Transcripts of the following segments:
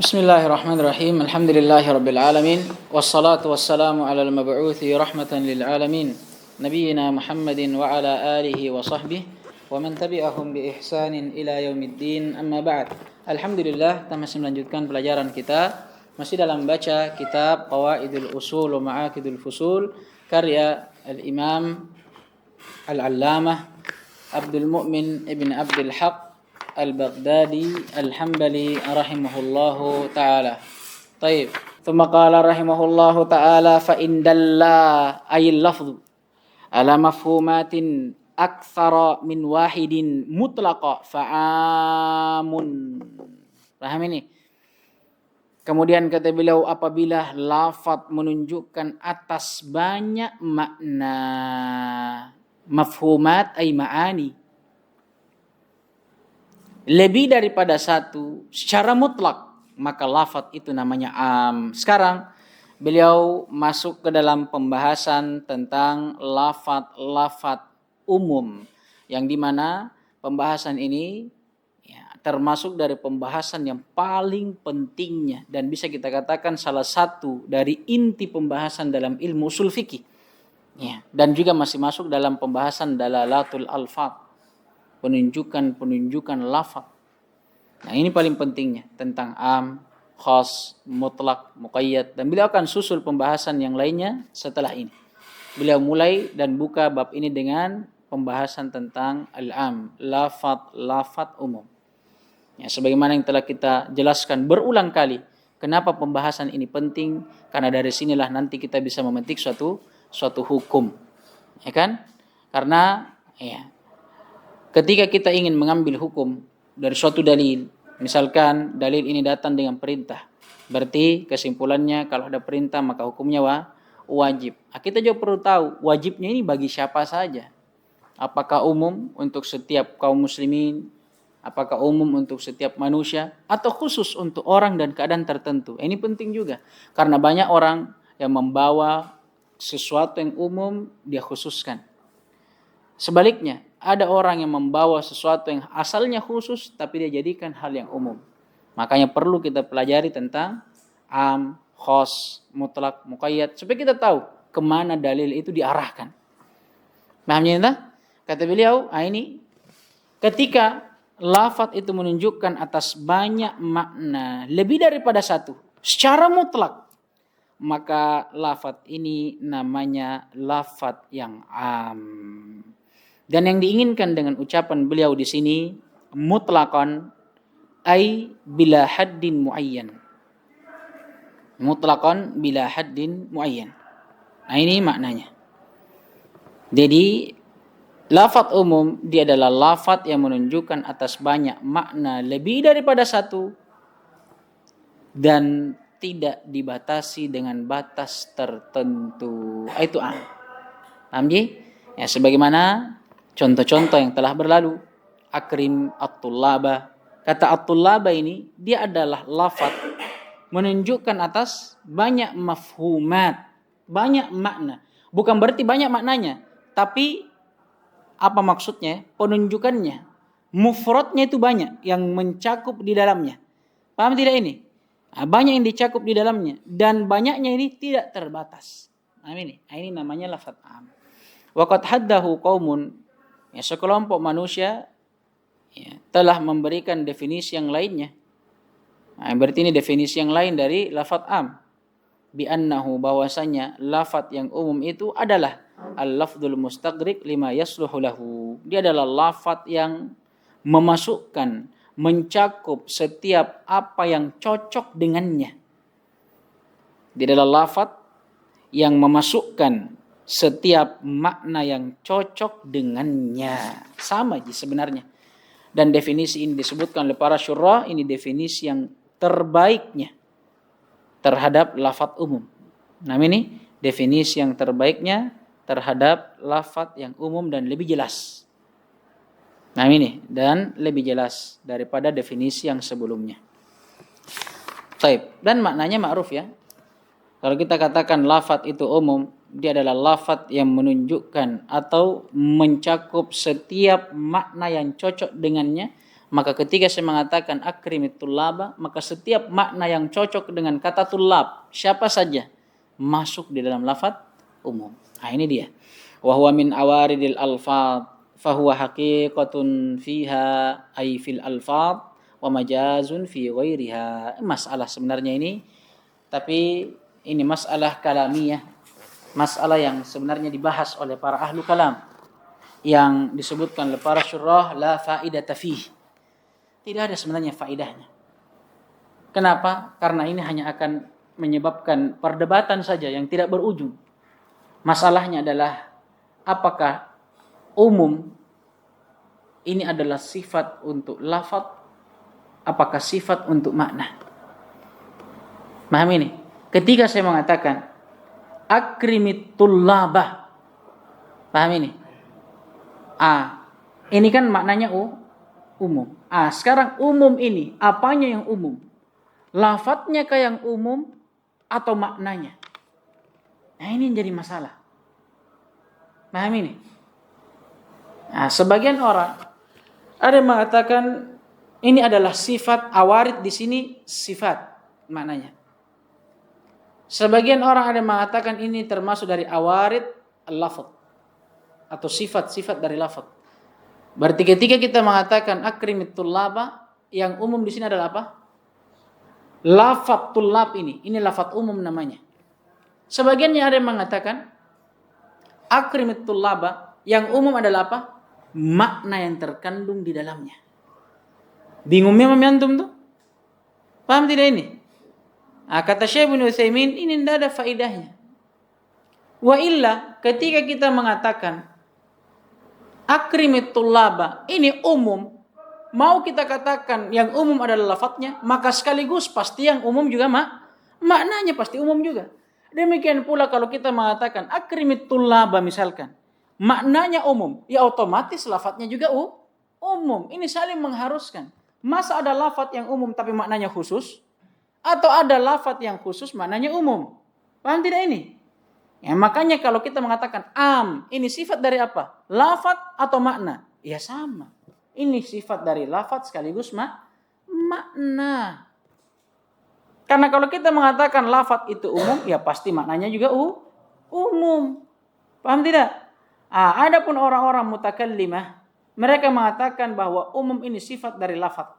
Bismillahirrahmanirrahim. Alhamdulillahirabbil alamin wassalatu wassalamu ala al-mab'uthi rahmatan lil alamin nabiyyina Muhammadin wa ala alihi wa sahbihi wa man tabi'ahum bi ihsanin ila yaumiddin. Amma ba'd. Alhamdulillah, kita masih melanjutkan pelajaran kita masih dalam baca kitab Qawaidul Usul wa Ma'aqidul Fusul karya al-Imam Al-Allamah Abdul Mu'min ibn Abdul Haq Al-Baghdadi Al-Hambali rahimahullahu ta'ala. Taib. Thumma qala rahimahullahu ta'ala fa in dalla ayil lafzu ala mafhumatin aktsara min wahidin mutlaqa fa'amun. Paham ini? Kemudian kata beliau, apabila lafaz menunjukkan atas banyak makna, mafhumat ay ma'ani, lebih daripada satu secara mutlak, maka lafaz itu namanya am. Sekarang beliau masuk ke dalam pembahasan tentang lafaz umum, yang dimana pembahasan ini termasuk dari pembahasan yang paling pentingnya dan bisa kita katakan salah satu dari inti pembahasan dalam ilmu usul fikih. Dan juga masih masuk dalam pembahasan dalalatul alfaz, penunjukan lafaz. Nah, ini paling pentingnya tentang am, khas, mutlak, muqayyad, dan beliau akan susul pembahasan yang lainnya setelah ini. Beliau mulai dan buka bab ini dengan pembahasan tentang al-am, lafaz umum. Sebagaimana yang telah kita jelaskan berulang kali, kenapa pembahasan ini penting? Karena dari sinilah nanti kita bisa memetik suatu hukum. Ya kan? Karena ketika kita ingin mengambil hukum dari suatu dalil, misalkan dalil ini datang dengan perintah, berarti kesimpulannya kalau ada perintah maka hukumnya wajib. Kita juga perlu tahu wajibnya ini bagi siapa saja. Apakah umum untuk setiap kaum muslimin, apakah umum untuk setiap manusia, atau khusus untuk orang dan keadaan tertentu. Ini penting juga, karena banyak orang yang membawa sesuatu yang umum dia khususkan. Sebaliknya, ada orang yang membawa sesuatu yang asalnya khusus tapi dia jadikan hal yang umum. Makanya perlu kita pelajari tentang am, khas, mutlak, muqayyad, supaya kita tahu kemana dalil itu diarahkan. Pahamnya entah? Kata beliau, ini ketika lafaz itu menunjukkan atas banyak makna, lebih daripada satu secara mutlak, maka lafaz ini namanya lafaz yang am. Dan yang diinginkan dengan ucapan beliau di sini mutlaqan ay bila haddin muayyan. Mutlaqan bila haddin muayyan. Nah, ini maknanya. Jadi lafaz umum dia adalah lafaz yang menunjukkan atas banyak makna lebih daripada satu dan tidak dibatasi dengan batas tertentu. Itu am. Paham ji? Sebagaimana contoh-contoh yang telah berlalu. Akrim at-tullaba. Kata at-tullaba ini dia adalah lafaz menunjukkan atas banyak mafhumat, banyak makna. Bukan berarti banyak maknanya, tapi apa maksudnya? Penunjukannya, mufradnya itu banyak yang mencakup di dalamnya. Paham tidak ini? Banyak yang dicakup di dalamnya dan banyaknya ini tidak terbatas. Ini namanya lafaz am. Waqad haddahu qaumun, sekelompok manusia telah memberikan definisi yang lainnya. Berarti ini definisi yang lain dari lafaz am. Bi annahu, bahwasanya lafaz yang umum itu adalah al-lafdzul mustagriq lima yasluhu lahu. Dia adalah lafaz yang memasukkan, mencakup setiap apa yang cocok dengannya. Dia adalah lafaz yang memasukkan setiap makna yang cocok dengannya. Sama aja sebenarnya. Dan definisi ini disebutkan oleh para syurah, ini definisi yang terbaiknya terhadap lafaz umum. Nah, ini definisi yang terbaiknya terhadap lafaz yang umum dan lebih jelas. Nah, ini dan lebih jelas daripada definisi yang sebelumnya. Taib. Dan maknanya ma'ruf ya. Kalau kita katakan lafaz itu umum, dia adalah lafaz yang menunjukkan atau mencakup setiap makna yang cocok dengannya, Maka ketika saya mengatakan akrimit tullaba, maka setiap makna yang cocok dengan kata tullab, siapa saja, masuk di dalam lafaz umum. Nah ini dia. Wa huwa min awaridil alfaz, fahuwa haqiqatun fiha ay fil alfaz, wa majazun fi ghairiha. Masalah sebenarnya ini, tapi ini masalah kalamiyah, masalah yang sebenarnya dibahas oleh para ahlu kalam, yang disebutkan oleh para syurrah la faidata fih. Tidak ada sebenarnya faidahnya. Kenapa? Karena ini hanya akan menyebabkan perdebatan saja yang tidak berujung. Masalahnya adalah apakah umum ini adalah sifat untuk lafaz, apakah sifat untuk makna. Paham ini? Ketika saya mengatakan akrimit tullabah, paham ini? Ini kan maknanya umum. Sekarang umum ini, apanya yang umum? Lafadznya kah yang umum atau maknanya? Nah ini yang jadi masalah. Paham ini? Sebagian orang ada yang mengatakan ini adalah sifat, awarid di sini sifat maknanya. Sebagian orang ada yang mengatakan ini termasuk dari awarid al-lafadz atau sifat-sifat dari lafadz. Berarti ketika kita mengatakan akrimit tullaba, yang umum di sini adalah apa? Lafadz tullab ini lafadz umum namanya. Sebagiannya ada yang mengatakan akrimit tullaba, yang umum adalah apa? Makna yang terkandung di dalamnya. Bingungnya antum tuh? Paham tidak ini? Kata Syekh Ibnu Utsaimin, ini tidak ada faidahnya. Wa illa, ketika kita mengatakan akrimit tullaba, ini umum, mau kita katakan yang umum adalah lafadznya, maka sekaligus pasti yang umum juga maknanya pasti umum juga. Demikian pula kalau kita mengatakan akrimit tullaba misalkan, maknanya umum, ya otomatis lafadznya juga umum. Ini saling mengharuskan. Masa ada lafadz yang umum tapi maknanya khusus? Atau ada lafadz yang khusus maknanya umum? Paham tidak ini? Ya, makanya kalau kita mengatakan ini sifat dari apa? Lafadz atau makna? Ya sama. Ini sifat dari lafadz sekaligus makna. Karena kalau kita mengatakan lafadz itu umum, ya pasti maknanya juga umum. Paham tidak? Adapun orang-orang mutakallimah, mereka mengatakan bahwa umum ini sifat dari lafadz.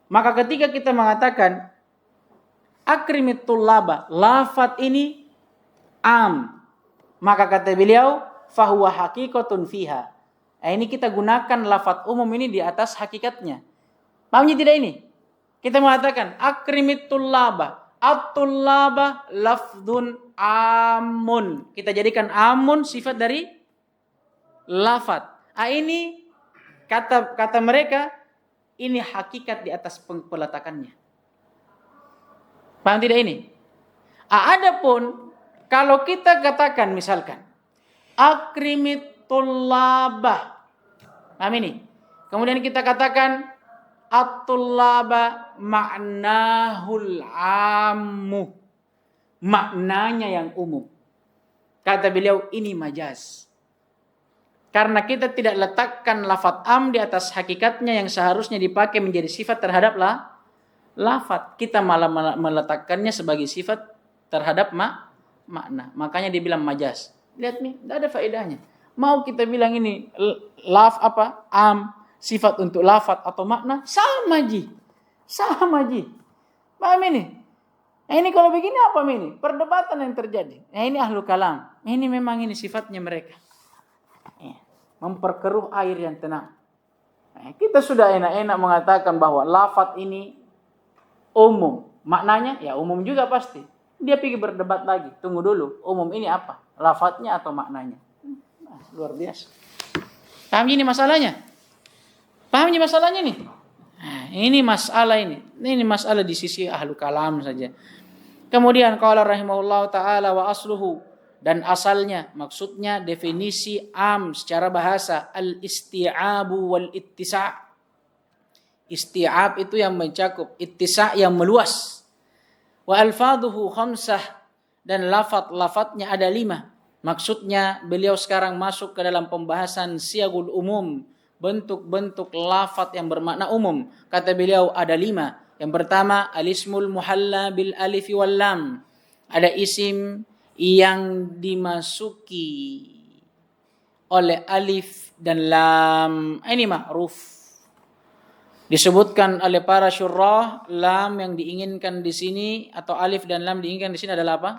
Maka ketika kita mengatakan akrimit tullaba, lafadz ini maka kata beliau fahuwa haqiqatun fiha. Ini kita gunakan lafadz umum ini di atas hakikatnya. Pahamnya tidak ini? Kita mengatakan akrimit tullaba, at-tullaba lafdun amun. Kita jadikan amun sifat dari lafadz. Ini kata mereka ini hakikat di atas peletakannya. Paham tidak ini? Adapun kalau kita katakan misalkan akrimit tullabah, paham ini? Kemudian kita katakan at-tullaba ma'nahul ammu, maknanya yang umum. Kata beliau ini majaz. Karena kita tidak letakkan lafadz di atas hakikatnya yang seharusnya dipakai menjadi sifat terhadap lafadz. Kita malah meletakkannya sebagai sifat terhadap makna. Makanya dibilang majaz. Lihat nih, tidak ada faedahnya. Mau kita bilang ini sifat untuk lafadz atau makna, sama ji. Paham ini? Ini kalau begini apa ini? Perdebatan yang terjadi. Ini ahlu kalam. Ini memang ini sifatnya mereka. Memperkeruh air yang tenang. Kita sudah enak-enak mengatakan bahwa lafadz ini umum. Maknanya ya umum juga pasti. Dia pergi berdebat lagi. Tunggu dulu. Umum ini apa? Lafadznya atau maknanya? Luar biasa. Paham ini masalahnya? Paham ini masalahnya nih? Ini masalah ini. Ini masalah di sisi ahlu kalam saja. Kemudian qala rahimahullah ta'ala wa asluhu. Dan asalnya, maksudnya definisi secara bahasa al-isti'abu wal-ittisa'. Isti'ab itu yang mencakup, ittisa' yang meluas. Wa alfaduhu khamsah, dan lafadz-lafadznya ada 5. Maksudnya beliau sekarang masuk ke dalam pembahasan siyagul umum, bentuk-bentuk lafaz yang bermakna umum. Kata beliau ada 5. Yang pertama, alismul muhalla bil alif wal lam. Ada isim yang dimasuki oleh alif dan lam. Ini ma'ruf. Disebutkan oleh para syurrah, lam yang diinginkan di sini atau alif dan lam diinginkan di sini adalah apa?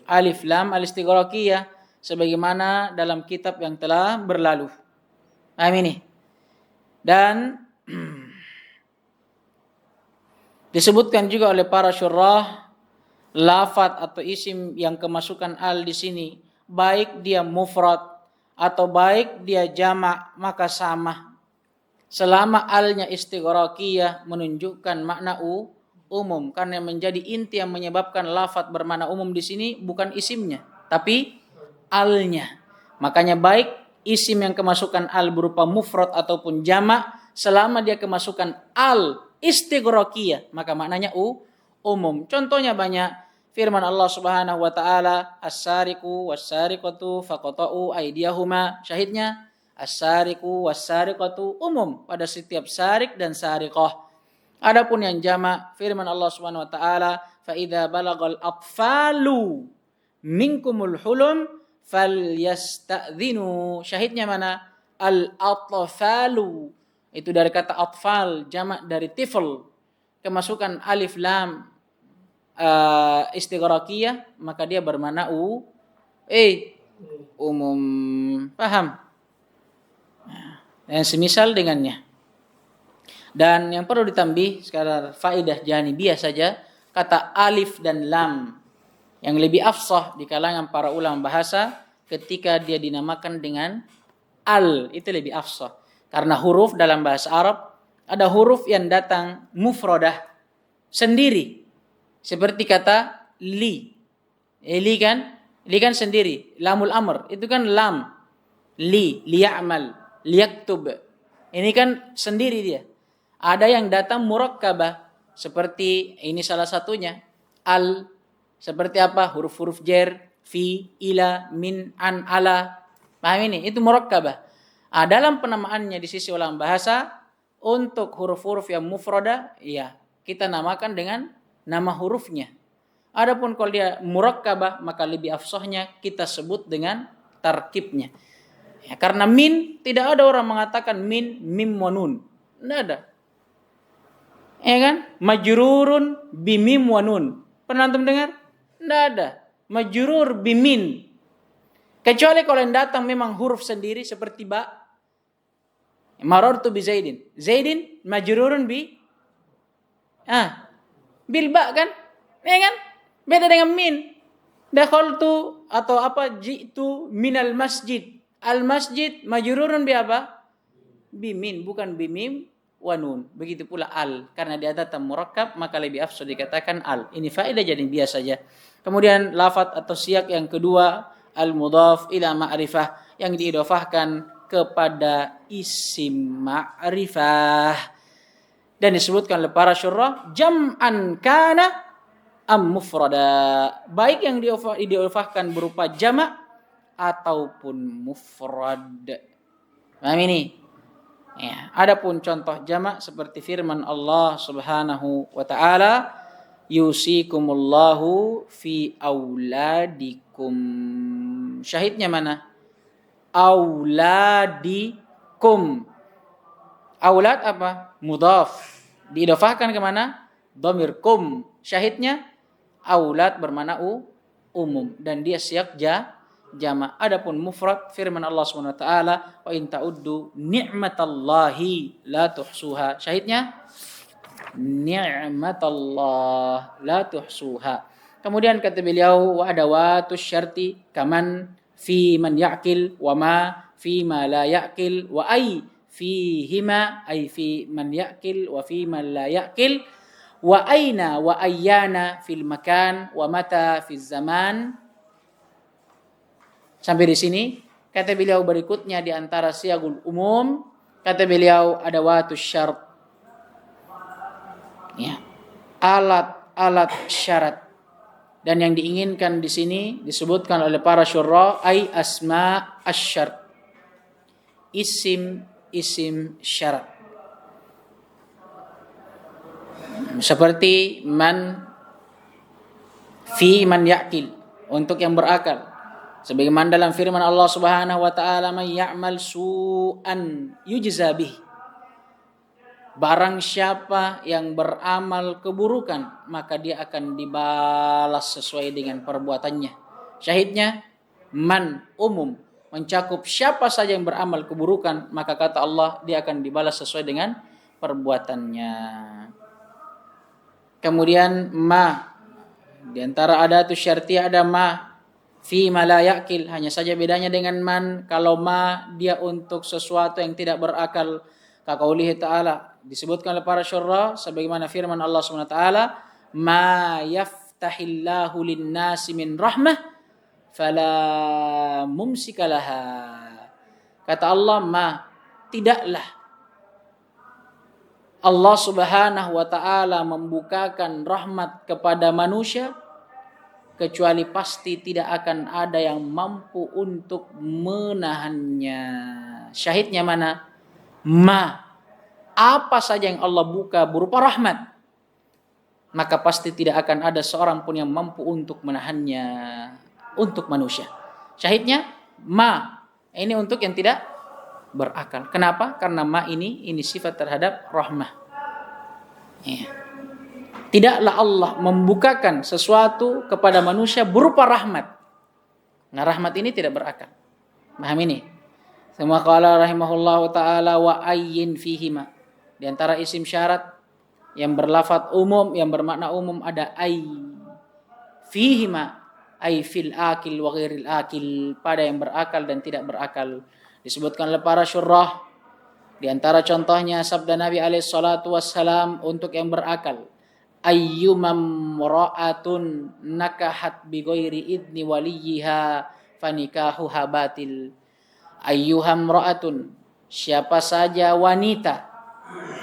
Alif lam al-istighraqiyah, sebagaimana dalam kitab yang telah berlalu. Paham ini? Dan disebutkan juga oleh para syurrah, lafaz atau isim yang kemasukan al di sini, baik dia mufrad atau baik dia jamak, maka sama. Selama alnya istighraqiyah menunjukkan makna umum, karena yang menjadi inti yang menyebabkan lafaz bermakna umum di sini bukan isimnya, tapi alnya. Makanya baik isim yang kemasukan al berupa mufrad ataupun jamak, selama dia kemasukan al istighraqiyah, maka maknanya umum. Contohnya banyak. Firman Allah Subhanahu wa taala, as-sariqu was-sariqatu faqata'u aydiyahuma. Syahidnya as-sariqu was-sariqatu umum pada setiap sarik dan sariqah. Adapun yang jamak, firman Allah Subhanahu wa taala, fa idza balagal atfalu minkumul hulum falyasta'dhinu. Syahidnya mana? Al-atfalu. Itu dari kata atfal, jamak dari tifl. Kemasukan alif lam istighraqiyah, maka dia bermakna umum. Paham? Dan semisal dengannya. Dan yang perlu ditambih sekadar faedah janibiyah saja, kata alif dan lam yang lebih afsah di kalangan para ulama bahasa ketika dia dinamakan dengan al, itu lebih afsah. Karena huruf dalam bahasa Arab ada huruf yang datang mufradah sendiri. Seperti kata li. Li kan sendiri, lamul amr, itu kan lam. Liya'mal, liyaktub. Ini kan sendiri dia. Ada yang datang murakkabah, seperti ini salah satunya, al, seperti apa? Huruf-huruf jar, fi, ila, min, an, ala. Paham ini? Itu murakkabah. Dalam penamaannya di sisi ulama bahasa, untuk huruf-huruf yang mufrada, ya kita namakan dengan nama hurufnya. Adapun kalau dia murakkabah, maka lebih afsahnya kita sebut dengan tarkibnya. Ya, karena min, tidak ada orang mengatakan min, mim, wa nun. Tidak ada. Ya kan? Majrurun bimim wa nun. Pernah antum dengar? Tidak ada. Majrur bimin. Kecuali kalau yang datang memang huruf sendiri seperti ba. Marartu bi Zaidin. Zaidin majrurun bil ba kan? Ya kan? Beda dengan min. Dakhaltu atau apa? Ji'tu minal masjid. Al masjid majrurun bi apa? Bimin, bukan bimim wa nun. Begitu pula al, karena dia datang murakkab maka lebih afsal dikatakan al. Ini faedah jadi biasa saja. Kemudian lafaz atau siyak yang kedua, al mudhaf ila ma'rifah, yang diidhafahkan kepada isim ma'rifah. Dan disebutkan oleh para syurrah, jam'an kana am mufrada. Baik yang diidhafahkan berupa jamak ataupun mufrad. Paham ini? Ya, adapun contoh jamak seperti firman Allah Subhanahu wa taala, yusikumullahu fi auladikum. Syahidnya mana? Auladikum. Aulad apa? Mudhaf. Diidhafahkan ke mana? Dhamir kum. Syahidnya aulad bermakna umum dan dia siyak jamak. Adapun mufrad, firman Allah Subhanahu wa taala, wa in ta'uddu ni'matallahi la tuhsuha. Syahidnya ni'matallah la tuhsuha. Kemudian kata beliau, wa adawatus syarti kaman fi man ya'qil wa ma fi ma la ya'qil wa ay fihima ay fi man ya'qil wa fi man la ya'qil wa aina wa ayyana fil makan wa mata fil zaman. Sampai di sini kata beliau berikutnya di antara siyagul umum, kata beliau ada watus syarat. Ya. Alat-alat syarat. Dan yang diinginkan di sini disebutkan oleh para syurrah ai asma asy-syart. Isim isim syarat. Seperti man, fi man ya'kil, untuk yang berakal. Sebagaimana dalam firman Allah Subhanahu wa taala, "May ya'mal su'an yujza bih." Barang siapa yang beramal keburukan, maka dia akan dibalas sesuai dengan perbuatannya. Syahidnya man, umum, mencakup siapa saja yang beramal keburukan, maka kata Allah dia akan dibalas sesuai dengan perbuatannya. Kemudian ma, di antara adatus syartiyah ada ma, fi ma la ya'kil, hanya saja bedanya dengan man, kalau ma dia untuk sesuatu yang tidak berakal. Kaqaulihi ta'ala, disebutkan oleh para syurah sebagaimana firman Allah Subhanahu wa taala, ma yaftahillahu lin-nasi min rahmah fala mumsika laha. Kata Allah, ma, tidaklah Allah Subhanahu wa taala membukakan rahmat kepada manusia kecuali pasti tidak akan ada yang mampu untuk menahannya. Syahidnya mana? Ma, apa saja yang Allah buka berupa rahmat, maka pasti tidak akan ada seorang pun yang mampu untuk menahannya untuk manusia. Syahidnya ma, ini untuk yang tidak berakal. Kenapa? Karena ma ini sifat terhadap rahmah. Ya. Tidaklah Allah membukakan sesuatu kepada manusia berupa rahmat. Nah, rahmat ini tidak berakal. Paham ini? Semua qala rahimahullahu taala wa ayyin fihima. Di antara isim syarat yang berlafaz umum, yang bermakna umum ada ay. Fihima ay fil akil wa ghairil akil, pada yang berakal dan tidak berakal. Disebutkan oleh para syurah, di antara contohnya sabda Nabi alaihi salatu wassalam untuk yang berakal, ayyumam ra'atun nakahat bi ghairi idni waliyiha fanikahuha batil. Ayyuham ra'atun, siapa saja wanita.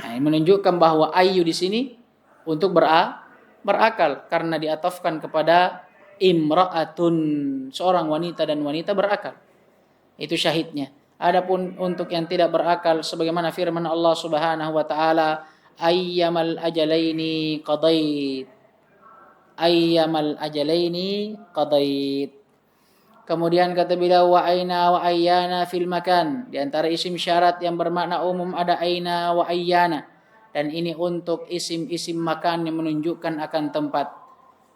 Nah, ini menunjukkan bahwa ayyu di sini untuk berakal karena diatafkan kepada imra'atun, seorang wanita dan wanita berakal. Itu syahidnya. Adapun untuk yang tidak berakal sebagaimana firman Allah Subhanahu wa taala, ayyamal ajalaini qadait. Ayyamal ajalaini qadait. Kemudian kata beliau wa aina wa ayyana fil makan. Di antara isim syarat yang bermakna umum ada aina wa ayyana, dan ini untuk isim-isim makan yang menunjukkan akan tempat.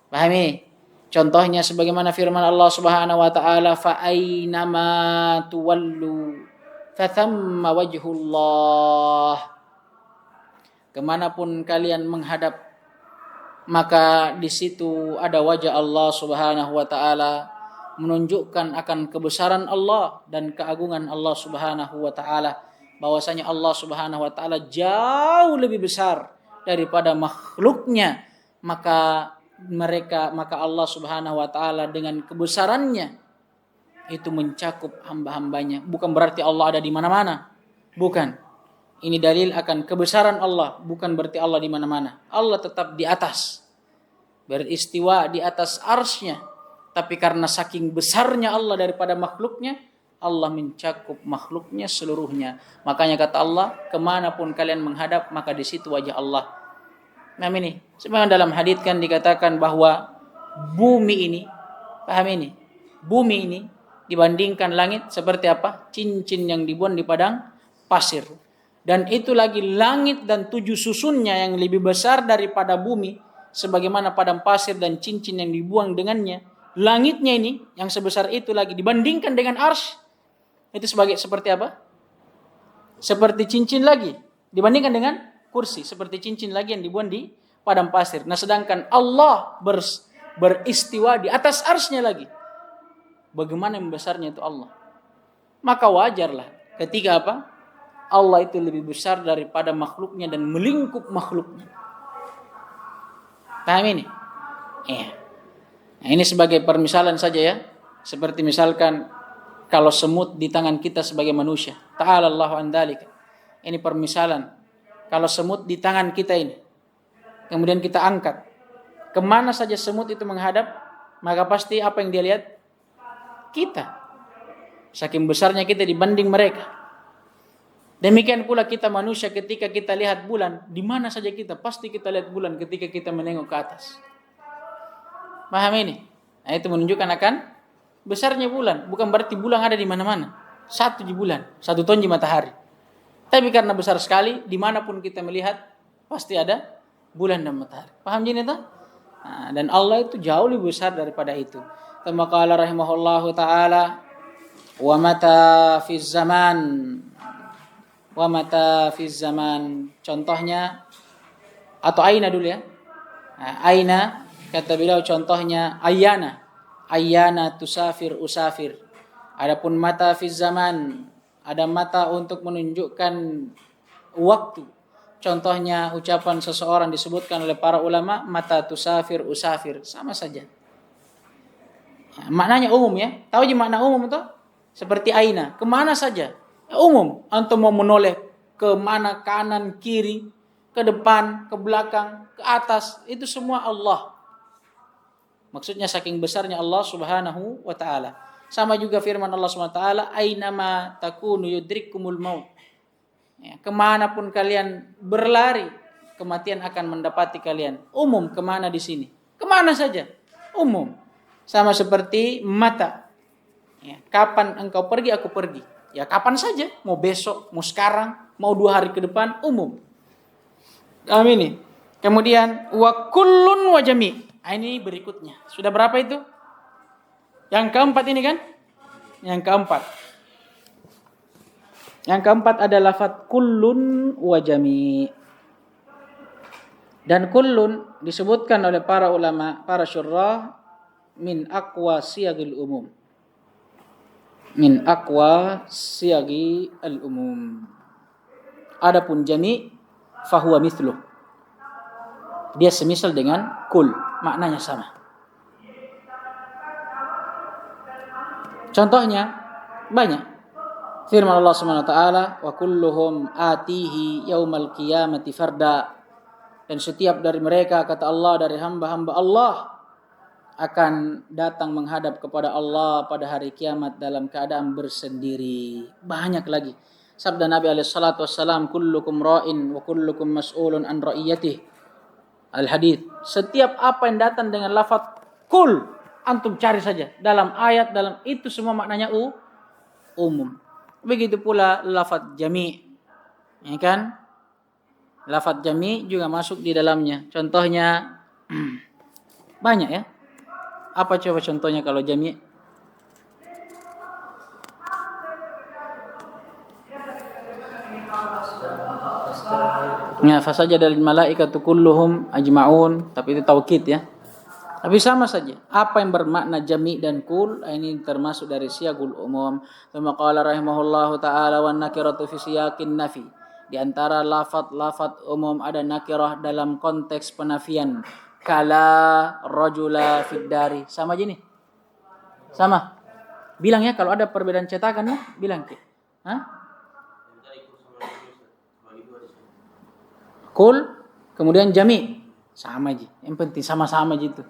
Pahami? Contohnya sebagaimana firman Allah Subhanahu wa taala, fa aina ma tuwallu fa thamma wajhullah. Kemanapun kalian menghadap, maka di situ ada wajah Allah Subhanahu wa taala, menunjukkan akan kebesaran Allah dan keagungan Allah Subhanahu wa taala, bahwasanya Allah Subhanahu wa taala jauh lebih besar daripada makhluknya. Maka Allah Subhanahu wa taala dengan kebesarannya itu mencakup hamba-hambanya. Bukan berarti Allah ada di mana-mana. Bukan. Ini dalil akan kebesaran Allah, bukan berarti Allah di mana-mana. Allah tetap di atas, beristiwa di atas arsy-Nya. Tapi karena saking besarnya Allah daripada makhluknya, Allah mencakup makhluknya seluruhnya. Makanya kata Allah, kemanapun kalian menghadap, maka di situ wajah Allah. Nah ini, sebenarnya dalam hadits kan dikatakan bahwa bumi ini, paham ini? Bumi ini dibandingkan langit seperti apa? Cincin yang dibuang di padang pasir. Dan itu lagi langit dan 7 susunnya yang lebih besar daripada bumi, sebagaimana padang pasir dan cincin yang dibuang dengannya. Langitnya ini yang sebesar itu lagi dibandingkan dengan arsy, itu seperti apa? Seperti cincin lagi dibandingkan dengan kursi, seperti cincin lagi yang dibuang di padang pasir. Nah, sedangkan Allah beristiwa di atas arsy-Nya lagi. Bagaimana yang besarnya itu Allah? Maka wajarlah ketika apa? Allah itu lebih besar daripada makhluknya dan melingkup makhluknya. Paham ini? Iya. Nah, ini sebagai permisalan saja ya. Seperti misalkan kalau semut di tangan kita sebagai manusia. Ta'ala Allahu an dzalika. Ini permisalan. Kalau semut di tangan kita ini, kemudian kita angkat, kemana saja semut itu menghadap, maka pasti apa yang dia lihat? Kita. Saking besarnya kita dibanding mereka. Demikian pula kita manusia ketika kita lihat bulan, di mana saja kita pasti kita lihat bulan ketika kita menengok ke atas. Paham ini? Nah, itu menunjukkan akan besarnya bulan. Bukan berarti bulan ada di mana-mana. Satu di bulan, satu ton di matahari. Tapi karena besar sekali, dimanapun kita melihat pasti ada bulan dan matahari. Paham ini tak? Nah, dan Allah itu jauh lebih besar daripada itu. Kama qala rahimahullahu taala, wa mata fiz zaman. Wa mata fiz zaman. Contohnya atau aina dulu ya. Nah, aina kata beliau contohnya ayyana. Ayyana tusafir usafir. Adapun mata fiz zaman, ada mata untuk menunjukkan waktu. Contohnya ucapan seseorang disebutkan oleh para ulama, mata tusafir usafir, sama saja. Maknanya umum ya. Tahu je makna umum itu? Seperti aina, kemana saja. Umum. Antum mau menoleh ke mana, kanan, kiri, ke depan, ke belakang, ke atas, itu semua Allah. Maksudnya saking besarnya Allah Subhanahu wa taala. Sama juga firman Allah Subhanahu wa taala, ainama takunu yudrikkumul maut. Ya, kemanapun kalian berlari, kematian akan mendapati kalian. Umum kemana di sini? Kemana saja? Umum. Sama seperti mata. Ya, kapan engkau pergi, aku pergi. Ya kapan saja. Mau besok, mau sekarang, mau 2 hari ke depan, umum. Amin. Kemudian wa kullun wa jami'. Ini berikutnya. Sudah berapa itu? Yang keempat ini kan? Yang keempat. Yang keempat ada lafaz kullun wa jami'. Dan kullun disebutkan oleh para ulama, para syurrah, min aqwa siyagil umum. Min aqwa siyagi al-umum. Adapun jami' fahuwa mithluh. Dia semisal dengan kul, maknanya sama. Contohnya banyak. Firman Allah Subhanahu wa taala, wa kulluhum atihi yaumal qiyamati farda. Dan setiap dari mereka, kata Allah, dari hamba-hamba Allah akan datang menghadap kepada Allah pada hari kiamat dalam keadaan bersendiri. Banyak lagi. Sabda Nabi alaihi salatu wassalam, kullukum ra'in wa kullukum mas'ulun an ra'iyatihi. Al-hadits. Setiap apa yang datang dengan lafaz kul, antum cari saja dalam ayat, dalam itu semua maknanya umum. Begitu pula lafaz jami'. Ya kan? Lafaz jami' juga masuk di dalamnya. Contohnya banyak ya. Apa coba contohnya kalau jami'? Ya, fasajadal malaikatu kulluhum ajma'un, tapi itu taukid ya. Tapi sama saja. Apa yang bermakna jami' dan kul, ini termasuk dari siyagul umum. Tsumma qala rahimahullahu taala wan nakiratu fi siyaqin nafi. Di antara lafaz-lafaz umum ada nakirah dalam konteks penafian. Kala rajula fid dari. Sama aja nih. Sama. Bilang ya kalau ada perbedaan cetakan ya, bilang ke. Hah? Kul, kemudian jami, sama aja. Yang penting sama-sama gitu.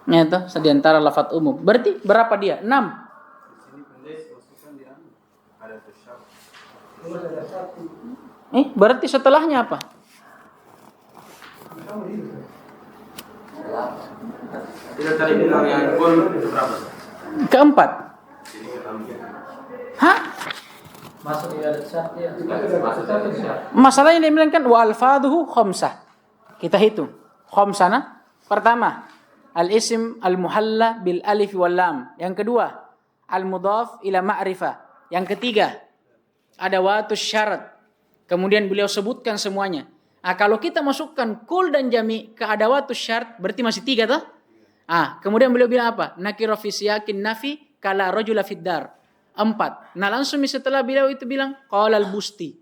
Ya toh, sediantara lafaz umum. Berarti berapa dia? 6. Berarti setelahnya apa? Tidak tadi bilang yang kul itu berapa? Keempat. Hah? Masalahnya dia bilang kan wa alfaduhu khamsah. Kita hitung. Khamsana. Pertama, al-ism al-muhalla bil alif wal lam. Yang kedua, al-mudhaf ila ma'rifah. Yang ketiga, ada watus syarat. Kemudian beliau sebutkan semuanya. Nah, kalau kita masukkan kul dan jami ke ada watus syarat, berarti masih 3 toh? Kemudian beliau bilang apa? Nakira fi siyakin nafi kala rajula fid dar. 4. Nah langsung setelah beliau itu bilang qala al-Busti.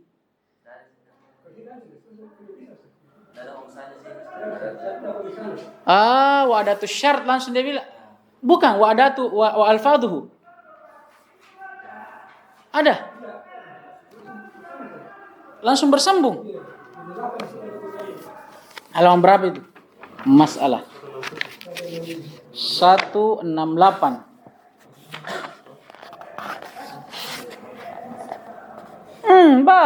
Wa adatu syart langsung dia bilang. Bukan wa adatu wa alfaduhu. Ada. Langsung bersambung. Halaman berapa itu? Masalah 168. ba.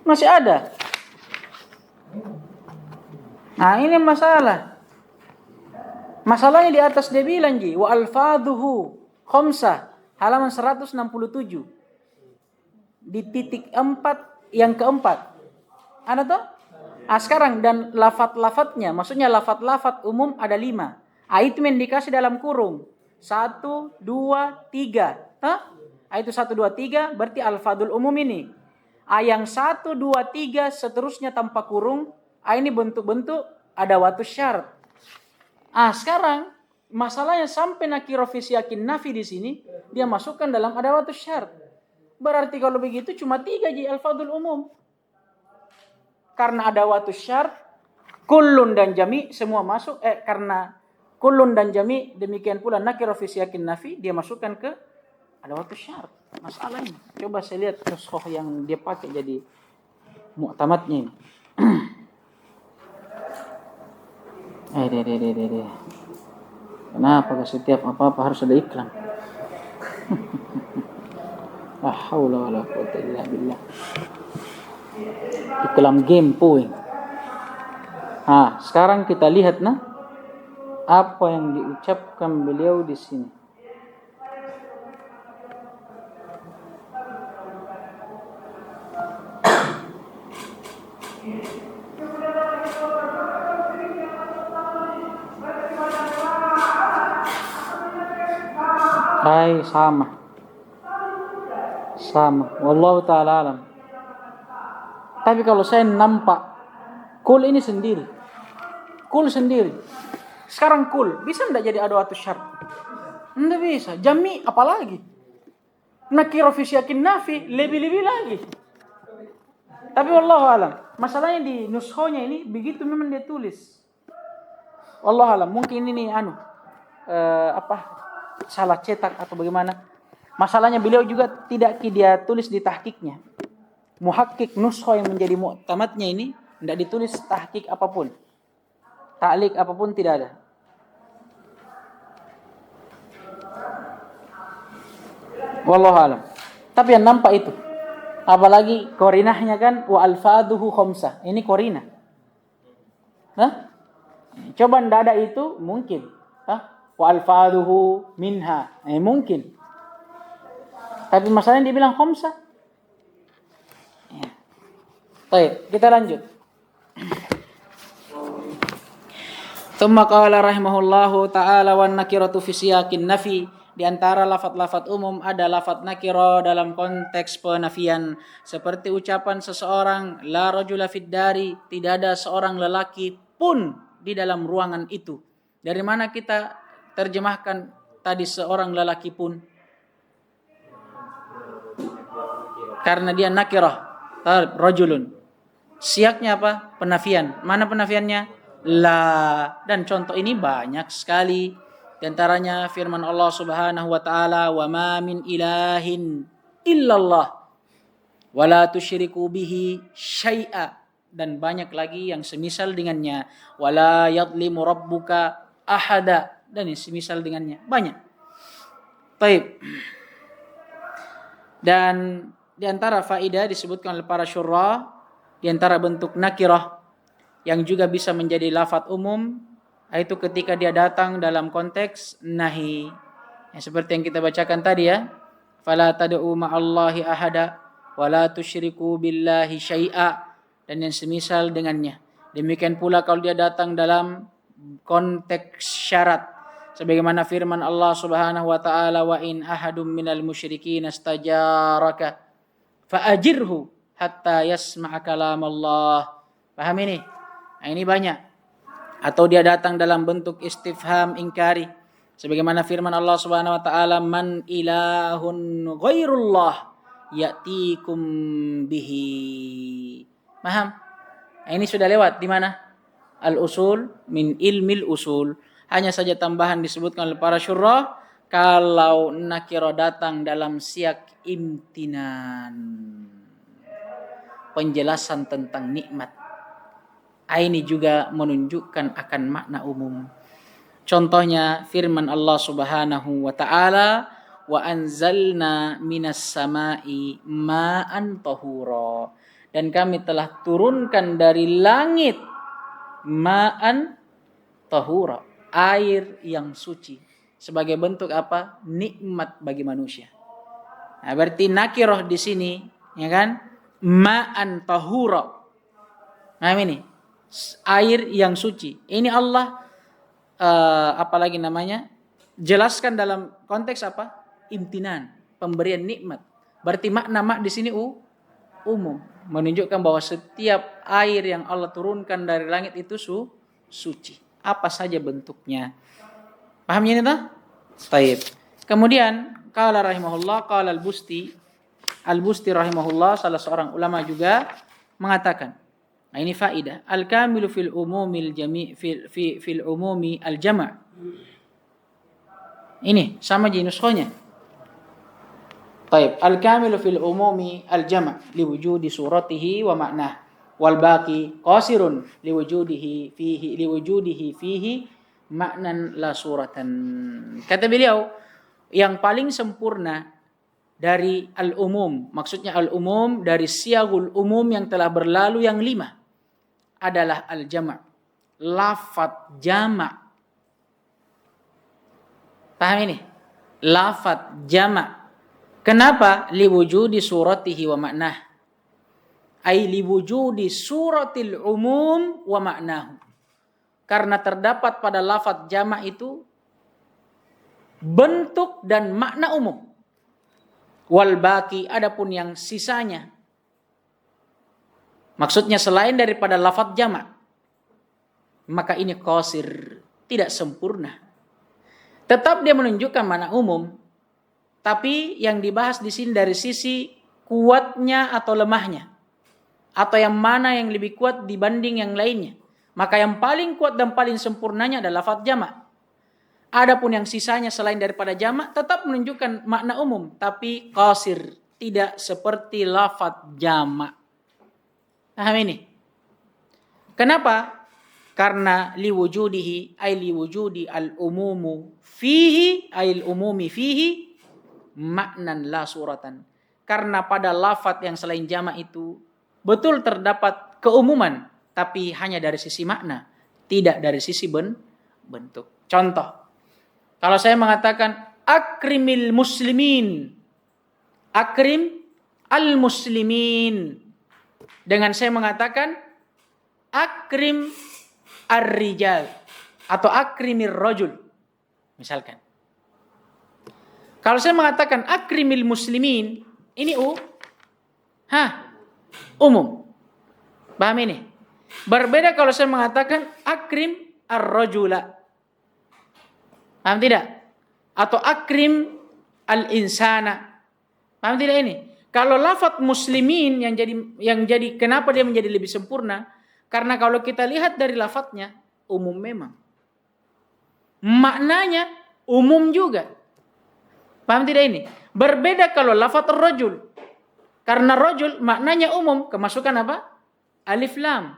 Masih ada. Nah, ini masalah. Masalahnya di atas dia bilang wa alfadhuhu khamsah, halaman 167. Di titik 4 yang keempat. Ada toh? Sekarang dan lafat-lafatnya, maksudnya lafat-lafat umum ada 5. Itu yang dikasih dalam kurung. 1, 2, 3. Itu 1, 2, 3 berarti alfadul umum ini. Yang 1, 2, 3 seterusnya tanpa kurung. Ini bentuk-bentuk ada watu syarat. Sekarang masalahnya sampai nakiro fi siyakin nafi di sini dia masukkan dalam ada watu syarat. Berarti kalau begitu cuma 3 alfadul umum. Karena ada watu syarat, kullun dan jami semua masuk. Karena kullun dan jami demikian pula nakiro fi siyakin nafi dia masukkan ke ada watu syarat. Masalahnya. Coba saya lihat nuskhoh yang dia pakai jadi mu'tamadnya ini. Kenapa setiap apa-apa harus ada iklan? La haula wala quwwata illa billah. Iklan game poin. Sekarang kita lihat apa yang diucapkan beliau di sini. Sama. Wallahu ta'ala alam. Tapi kalau saya nampak kul ini sendiri. Kul sendiri. Sekarang kul bisa enggak jadi ada watu syarat? Enggak bisa. Jami apalagi? Nakiro fi siyakin nafi lebih-lebih lagi. Tapi wallahu alam. Masalahnya di nuskhonya ini begitu memang dia tulis. Wallahu alam. Mungkin ini salah cetak atau bagaimana. Masalahnya beliau juga tidak dia tulis di tahqiqnya. Muhakkik nuskho yang menjadi mu'tamadnya ini tidak ditulis tahqiq apapun. Ta'liq apapun tidak ada. Wallahu alam. Tapi yang nampak itu. Apalagi korinahnya kan wa alfaduhu khamsah. Ini korinah. Coba tidak ada itu mungkin. Wa alfaduhu minha. Mungkin. Tapi masalahnya dia bilang khamsah. Baik, kita lanjut. Tsumma qala rahimahullahu ta'ala wan nakiratu fi siyakin nafi. Di antara lafaz-lafaz umum ada lafaz nakira dalam konteks penafian, seperti ucapan seseorang la rajula fid dari, tidak ada seorang lelaki pun di dalam ruangan itu. Dari mana kita terjemahkan tadi seorang lelaki pun? Karena dia nakirah, rajulun. Siaknya apa? Penafian. Mana penafiannya? La. Dan contoh ini banyak sekali. Di antaranya firman Allah Subhanahu wa taala, "Wa ma min ilahin illallah wa la tusyriku bihi syai'a." Dan banyak lagi yang semisal dengannya. "Wa la yadlimu rabbuka ahada." Dan yang semisal dengannya. Banyak. Baik. Dan di antara faedah disebutkan oleh para syurah, di antara bentuk nakirah yang juga bisa menjadi lafaz umum, itu ketika dia datang dalam konteks nahi. Seperti yang kita bacakan tadi ya. Fala tad'u ma'allahi ahada wa la tusyriku billahi syai'a, dan yang semisal dengannya. Demikian pula kalau dia datang dalam konteks syarat, sebagaimana firman Allah Subhanahu wa taala, "Wa in ahadum minal musyrikin istajaraka fa'ajirhu hatta yasma'a kalam Allah." Paham ini? Ini banyak. Atau dia datang dalam bentuk istifham ingkari, sebagaimana firman Allah Subhanahu wa taala, "Man ilahun ghairullah ya'tikum bihi." Paham? Ini sudah lewat di mana? Al-usul min ilmil usul. Hanya saja tambahan disebutkan oleh para syurah, kalau nakira datang dalam siyak imtinan, penjelasan tentang nikmat, ini juga menunjukkan akan makna umum. Contohnya firman Allah Subhanahu wa taala, wa anzalna minas sama'i ma'an tahura. Dan kami telah turunkan dari langit ma'an tahura, air yang suci. Sebagai bentuk apa? Nikmat bagi manusia. Nah, berarti nakiroh di sini, ya kan? Ma'an tahura. Nah, ini air yang suci. Ini Allah apalagi namanya? Jelaskan dalam konteks apa? Imtinan, pemberian nikmat. Berarti makna di sini umum, menunjukkan bahwa setiap air yang Allah turunkan dari langit itu suci. Apa saja bentuknya. Pahamnya ini tak? Taib. Kemudian qala rahimahullah, qala al-Busti rahimahullah, salah seorang ulama juga mengatakan, nah ini faidah, al-kamilu fil umumil jami' fil umumi al-jama'. Ini sama di nuskhonya. Taib, al-kamilu fil umumi al-jama' liwujudi suratihi wa ma'nah wal baqi qasirun liwujudihi fihi maknan la suratan. Kata beliau, yang paling sempurna dari al-umum, maksudnya al-umum dari siyagul umum yang telah berlalu yang 5 adalah al-jama', lafaz jama'. Paham ini? Lafaz jama'. Kenapa? Liwujudi suratihi wa maknah. Ay liwujudi suratil umum wa maknahu. Karena terdapat pada lafaz jama' itu bentuk dan makna umum. Wal baqi, adapun yang sisanya, maksudnya selain daripada lafaz jama', maka ini qasir, tidak sempurna. Tetap dia menunjukkan makna umum, tapi yang dibahas di sini dari sisi kuatnya atau lemahnya, atau yang mana yang lebih kuat dibanding yang lainnya. Maka yang paling kuat dan paling sempurnanya adalah lafaz jama'. Adapun yang sisanya selain daripada jama' tetap menunjukkan makna umum, tapi qasir, tidak seperti lafaz jama'. Paham ini? Kenapa? Karena liwujudihi ay liwujudi al-umumu fihi ay al-umumi fihi maknan la suratan. Karena pada lafaz yang selain jama' itu betul terdapat keumuman, tapi hanya dari sisi makna, tidak dari sisi bentuk. Contoh, kalau saya mengatakan akrimil muslimin, akrim al-muslimin, dengan saya mengatakan akrim ar-rijal atau akrimir rajul, misalkan. Kalau saya mengatakan akrimil muslimin, ini umum. Paham ini? Berbeda kalau saya mengatakan akrim ar-rajula. Paham tidak? Atau akrim al-insana. Paham tidak ini? Kalau lafaz muslimin yang jadi kenapa dia menjadi lebih sempurna? Karena kalau kita lihat dari lafaznya umum memang. Maknanya umum juga. Paham tidak ini? Berbeda kalau lafaz rajul. Karena rajul maknanya umum, kemasukan apa? Alif lam.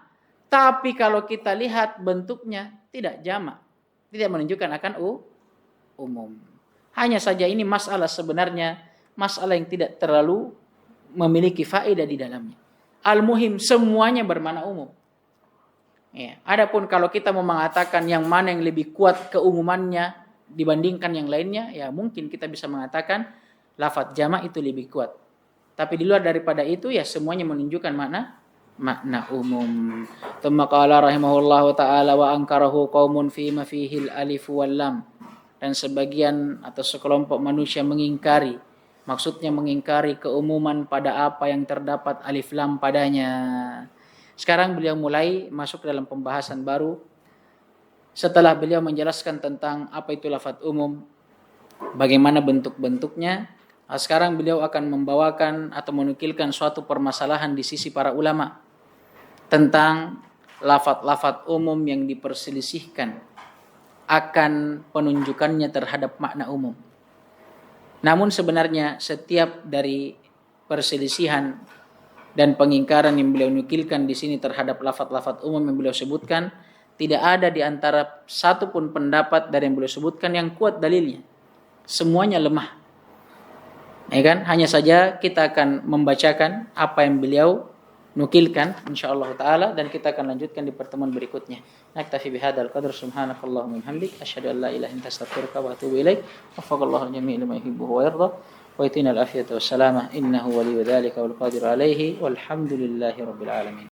Tapi kalau kita lihat bentuknya tidak jamak, tidak menunjukkan akan umum. Hanya saja ini masalah sebenarnya masalah yang tidak terlalu memiliki faedah di dalamnya. Al-muhim semuanya bermakna umum. Ya. Adapun kalau kita mau mengatakan yang mana yang lebih kuat keumumannya dibandingkan yang lainnya, ya mungkin kita bisa mengatakan lafaz jamak itu lebih kuat. Tapi di luar daripada itu ya semuanya menunjukkan makna umum. Tsumma qala rahimahullahu taala wa ankarahu qaumun fi ma fihi al-alif wal lam. Dan sebagian atau sekelompok manusia mengingkari, maksudnya mengingkari keumuman pada apa yang terdapat alif lam padanya. Sekarang beliau mulai masuk dalam pembahasan baru. Setelah beliau menjelaskan tentang apa itu lafaz umum, bagaimana bentuk-bentuknya, sekarang beliau akan membawakan atau menukilkan suatu permasalahan di sisi para ulama tentang lafaz-lafaz umum yang diperselisihkan akan penunjukannya terhadap makna umum. Namun sebenarnya setiap dari perselisihan dan pengingkaran yang beliau nukilkan di sini terhadap lafaz-lafaz umum yang beliau sebutkan, tidak ada di antara satu pun pendapat dari yang beliau sebutkan yang kuat dalilnya. Semuanya lemah. Ya kan? Hanya saja kita akan membacakan apa yang beliau nukilkan insyaallah taala dan kita akan lanjutkan di pertemuan berikutnya. Naktafi bihadzal qadr subhanakallahumma wa bihamdik asyhadu an la ilaha illa anta astaghfiruka wa atubu ilaik. Waffaqallahu jami'a lima yuhibbu wa yarda. Wa itina al-afiyata wassalama innahu waliyyu dzalika wal qadiru alaihi walhamdulillahi rabbil alamin.